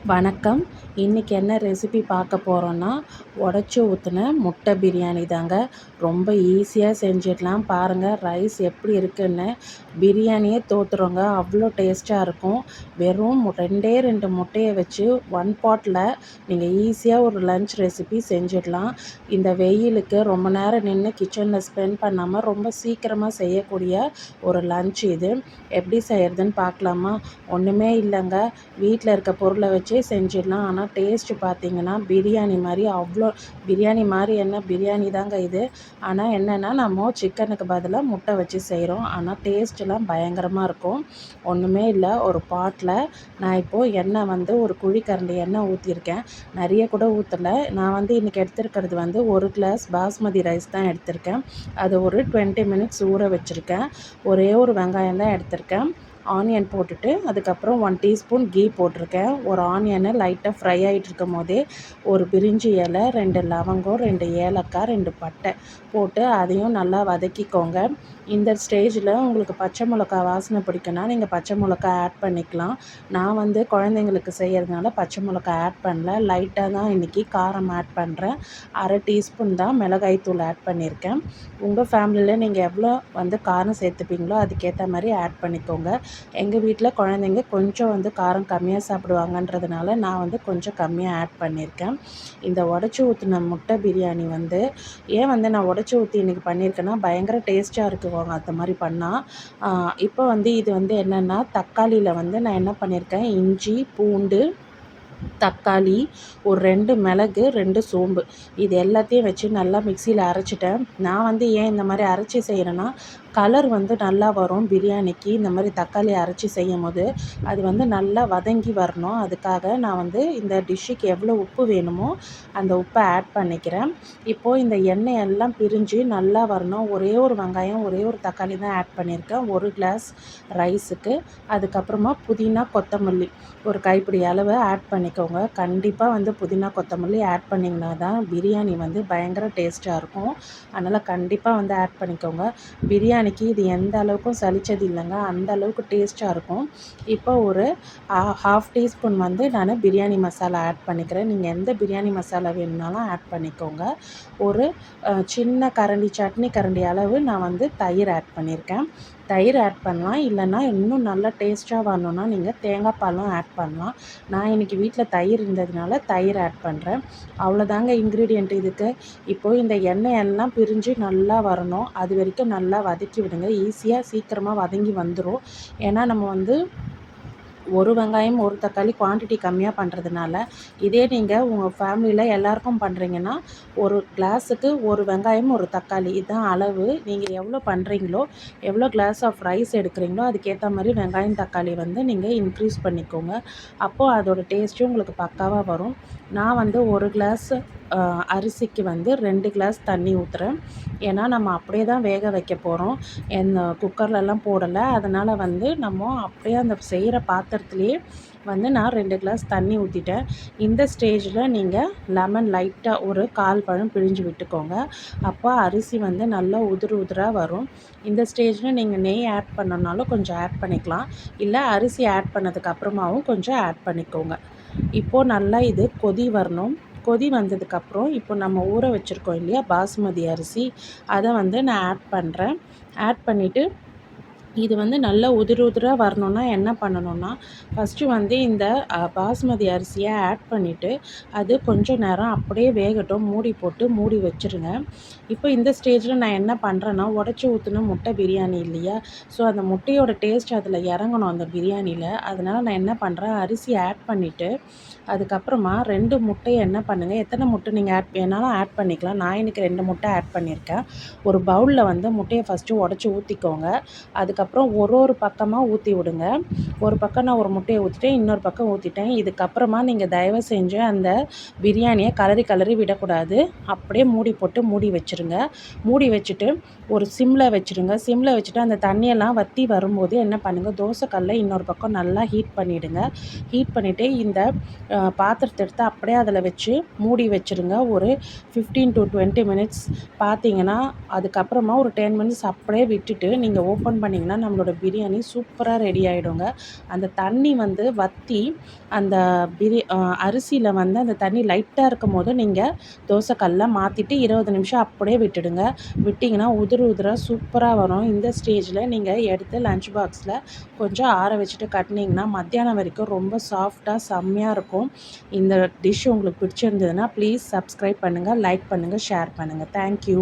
வணக்கம். இன்றைக்கி என்ன ரெசிபி பார்க்க போகிறோன்னா, உடச்சி ஊற்றின முட்டை பிரியாணி தாங்க. ரொம்ப ஈஸியாக செஞ்சிடலாம். பாருங்கள் ரைஸ் எப்படி இருக்குன்னு. பிரியாணியே தோற்றுறோங்க, அவ்வளோ டேஸ்ட்டாக இருக்கும். வெறும் ரெண்டே 2 முட்டையை வச்சு ஒன் பாட்டில் நீங்கள் ஈஸியாக ஒரு லன்ச் ரெசிபி செஞ்சிடலாம். இந்த வெயிலுக்கு ரொம்ப நேரம் நின்று கிச்சனில் ஸ்பெண்ட் பண்ணாமல் ரொம்ப சீக்கிரமாக செய்யக்கூடிய ஒரு லன்ச் இது. எப்படி செய்கிறதுன்னு பார்க்கலாமா? ஒன்றுமே இல்லைங்க, வீட்டில் இருக்க பொருளை வச்சு செஞ்சிடலாம். ஆனால் டேஸ்ட்டு பார்த்திங்கன்னா பிரியாணி மாதிரி அவ்வளோ பிரியாணி மாதிரி என்ன பிரியாணி தாங்க இது. ஆனால் என்னென்னா நம்ம சிக்கனுக்கு பதிலாக முட்டை வச்சு செய்கிறோம். ஆனால் டேஸ்ட்டெலாம் பயங்கரமாக இருக்கும். ஒன்றுமே இல்லை, ஒரு பாட்டில் நான் இப்போது எண்ணெய் ஒரு குழிக்கரண்டி எண்ணெய் ஊற்றிருக்கேன். நிறைய கூட ஊற்றலை. நான் இன்றைக்கி எடுத்துருக்கிறது 1 கிளாஸ் பாஸ்மதி ரைஸ் தான் எடுத்திருக்கேன். அது ஒரு 20 மினிட்ஸ் ஊற வச்சுருக்கேன். ஒரே ஒரு வெங்காயம் தான் எடுத்திருக்கேன். ஆனியன் போட்டுட்டு அதுக்கப்புறம் 1 டீஸ்பூன் கீ போட்டிருக்கேன். ஒரு ஆனியனை லைட்டாக ஃப்ரை ஆகிட்டு இருக்கும் போதே ஒரு பிரிஞ்சி இலை, 2 லவங்கம், 2 ஏலக்காய், 2 பட்டை போட்டு அதையும் நல்லா வதக்கிக்கோங்க. இந்த ஸ்டேஜில் உங்களுக்கு பச்சை மிளகா வாசனை பிடிக்குன்னா நீங்கள் பச்சை மிளகா ஆட் பண்ணிக்கலாம். நான் குழந்தைங்களுக்கு செய்கிறதுனால பச்சை மிளகா ஆட் பண்ணல. லைட்டாக தான் இன்றைக்கி காரம் ஆட் பண்ணுறேன். அரை டீஸ்பூன் தான் மிளகாய்த்தூள் ஆட் பண்ணியிருக்கேன். உங்கள் ஃபேமிலியில் நீங்கள் எவ்வளோ காரம் சேர்த்துப்பீங்களோ அதுக்கேற்ற மாதிரி ஆட் பண்ணிக்கோங்க. எங்கள் வீட்டில் குழந்தைங்க கொஞ்சம் காரம் கம்மியாக சாப்பிடுவாங்கன்றதுனால நான் கொஞ்சம் கம்மியாக ஆட் பண்ணியிருக்கேன். இந்த உடச்சி ஊற்றின முட்டை பிரியாணி ஏன் நான் உடச்சி ஊற்றி இன்றைக்கி பண்ணியிருக்கேன்னா பயங்கர டேஸ்ட்டாக இருக்குவாங்க அந்த மாதிரி பண்ணால். இப்போ இது என்னென்னா தக்காளியில் நான் என்ன பண்ணியிருக்கேன், இஞ்சி, பூண்டு, தக்காளி, ஒரு 2 மிளகு, 2 சோம்பு, இது எல்லாத்தையும் வச்சு நல்லா மிக்சியில் அரைச்சிட்டேன். நான் ஏன் இந்த மாதிரி அரைச்சி செய்கிறேன்னா கலர் நல்லா வரும் பிரியாணிக்கு. இந்த மாதிரி தக்காளி அரைச்சி செய்யும் போது அது நல்லா வதங்கி வரணும். அதுக்காக நான் இந்த டிஷ்ஷுக்கு எவ்வளோ உப்பு வேணுமோ அந்த உப்பை ஆட் பண்ணிக்கிறேன். இப்போது இந்த எண்ணெய் எல்லாம் பிரிஞ்சு நல்லா வரணும். ஒரே ஒரு வெங்காயம், ஒரே ஒரு தக்காளி தான் ஆட் பண்ணியிருக்கேன் 1 கிளாஸ் ரைஸுக்கு. அதுக்கப்புறமா புதினா, கொத்தமல்லி ஒரு கைப்பிடி அளவு ஆட் பண்ணிக்கோங்க. கண்டிப்பாக புதினா, கொத்தமல்லி ஆட் பண்ணிங்கன்னா தான் பிரியாணி பயங்கர டேஸ்ட்டாக இருக்கும். அதனால் கண்டிப்பாக ஆட் பண்ணிக்கோங்க. பிரியாணிக்கு இது எந்த அளவுக்கும் சலிச்சது இல்லைங்க, அந்த அளவுக்கு டேஸ்ட்டாக இருக்கும். இப்போ ஒரு 1/2 டீஸ்பூன் நான் பிரியாணி மசாலா ஆட் பண்ணிக்கிறேன். நீங்கள் எந்த பிரியாணி மசாலா வேணும்னாலும் ஆட் பண்ணிக்கோங்க. ஒரு சின்ன கரண்டி, சட்னி கரண்டி அளவு நான் தயிர் ஆட் பண்ணியிருக்கேன். தயிர் ஆட் பண்ணலாம். இல்லைன்னா இன்னும் நல்லா டேஸ்ட்டாக வரணுன்னா நீங்கள் தேங்காய் பாலும் ஆட் பண்ணலாம். நான் இன்றைக்கி வீட்டில் தயிர் இருந்ததுனால தயிர் ஆட் பண்ணுறேன். அவ்வளோதாங்க இன்க்ரீடியண்ட் இதுக்கு. இப்போது இந்த எண்ணெய் எல்லாம் பிரிஞ்சு நல்லா வரணும். அது வரைக்கும் நல்லா வதக்கி விடுங்க. ஈஸியாக சீக்கிரமாக வதங்கி வந்துடும். ஏன்னா நம்ம ஒரு வெங்காயம், ஒரு தக்காளி குவான்டிட்டி கம்மியாக பண்ணுறதுனால, இதே நீங்கள் உங்கள் ஃபேமிலியில் எல்லாருக்கும் பண்ணுறீங்கன்னா ஒரு கிளாஸுக்கு ஒரு வெங்காயம், ஒரு தக்காளி இதுதான் அளவு. நீங்கள் எவ்வளோ பண்ணுறீங்களோ, எவ்வளோ கிளாஸ் ஆஃப் ரைஸ் எடுக்கிறீங்களோ அதுக்கேற்ற மாதிரி வெங்காயம், தக்காளி நீங்கள் இன்க்ரீஸ் பண்ணிக்கோங்க. அப்போது அதோடய டேஸ்ட்டும் உங்களுக்கு பக்காவாக வரும். நான் ஒரு கிளாஸ் அரிசிக்கு 2 கிளாஸ் தண்ணி ஊற்றுறேன். ஏன்னா நம்ம அப்படியே தான் வேக வைக்க போகிறோம். குக்கர்லலாம் போடலை. அதனால் நம்ம அப்படியே அந்த செய்கிற பாத்திரத்துலேயே நான் 2 கிளாஸ் தண்ணி ஊற்றிட்டேன். இந்த ஸ்டேஜில் நீங்கள் லெமன் லைட்டாக ஒரு 1/4 பழம் பிழிஞ்சு விட்டுக்கோங்க. அப்போ அரிசி நல்லா உதிர் உதிராக வரும். இந்த ஸ்டேஜில் நீங்கள் நெய் ஆட் பண்ணனாலும் கொஞ்சம் ஆட் பண்ணிக்கலாம். இல்லை அரிசி ஆட் பண்ணதுக்கு அப்புறமாவும் கொஞ்சம் ஆட் பண்ணிக்கோங்க. இப்போது நல்லா இது கொதி வரணும். கொதி வந்ததுக்கப்புறம் இப்போ நம்ம ஊற வச்சுருக்கோம் இல்லையா பாஸ்மதி அரிசி, அதை நான் ஆட் பண்ணுறேன். ஆட் பண்ணிவிட்டு இது நல்லா உதிர் உதிராக வரணுன்னா என்ன பண்ணணுன்னா, ஃபஸ்ட்டு இந்த பாஸ்மதி அரிசியை ஆட் பண்ணிவிட்டு அது கொஞ்சம் நேரம் அப்படியே வேகட்டும். மூடி போட்டு மூடி வச்சுருங்க. இப்போ இந்த ஸ்டேஜில் நான் என்ன பண்ணுறேன்னா, உடச்சி ஊற்றின முட்டை பிரியாணி இல்லையா, ஸோ அந்த முட்டையோட டேஸ்ட் அதில் இறங்கணும் அந்த பிரியாணியில். அதனால் நான் என்ன பண்ணுறேன், அரிசி ஆட் பண்ணிவிட்டு அதுக்கப்புறமா 2 முட்டையை என்ன பண்ணுங்கள், எத்தனை முட்டை நீங்கள் ஆட் வேணாலும் ஆட் பண்ணிக்கலாம். நான் இன்றைக்கி 2 முட்டை ஆட் பண்ணியிருக்கேன். ஒரு பவுலில் முட்டையை ஃபஸ்ட்டு உடச்சி ஊற்றிக்கோங்க. அதுக்கப்புறம் ஒரு பக்கமாக ஊற்றி விடுங்க. ஒரு பக்கம் நான் ஒரு முட்டையை ஊற்றிட்டேன், இன்னொரு பக்கம் ஊற்றிட்டேன். இதுக்கப்புறமா நீங்கள் தயவு செஞ்சு அந்த பிரியாணியை கலரி விடக்கூடாது. அப்படியே மூடி போட்டு மூடி வச்சுருங்க. மூடி வச்சுட்டு ஒரு சிம்மில் வச்சுருங்க. சிம்மில் வச்சுட்டு அந்த தண்ணியெல்லாம் வற்றி வரும்போது என்ன பண்ணுங்கள், தோசைக்கல்லை இன்னொரு பக்கம் நல்லா ஹீட் பண்ணிவிடுங்க. ஹீட் பண்ணிவிட்டு இந்த பாத்திரத்தை எடுத்து அப்படியே அதில் வச்சு மூடி வச்சுருங்க. ஒரு 15 to 20 மினிட்ஸ். பார்த்தீங்கன்னா அதுக்கப்புறமா ஒரு 10 மினிட்ஸ் அப்படியே விட்டுட்டு நீங்கள் ஓப்பன் பண்ணிங்கன்னா நிமிஷத்தில் நம்மளோட பிரியாணி சூப்பராக ரெடி ஆகிடுங்க. அந்த தண்ணி வந்து வற்றி அந்த அரிசியில் வந்து அந்த தண்ணி லைட்டாக இருக்கும்போது நீங்கள் தோசைக்கல்ல மாற்றிட்டு 20 நிமிஷம் அப்படியே விட்டுடுங்க. விட்டிங்கன்னா உதிர உதிராக சூப்பராக வரும். இந்த ஸ்டேஜில் நீங்கள் எடுத்து லஞ்ச் பாக்ஸில் கொஞ்சம் ஆற வச்சுட்டு கட்டினீங்கன்னா மத்தியானம் வரைக்கும் ரொம்ப சாஃப்டாக செம்மையாக இருக்கும். இந்த டிஷ் உங்களுக்கு பிடிச்சிருந்ததுன்னா ப்ளீஸ் சப்ஸ்கிரைப் பண்ணுங்கள், லைக் பண்ணுங்கள், ஷேர் பண்ணுங்கள். தேங்க்யூ.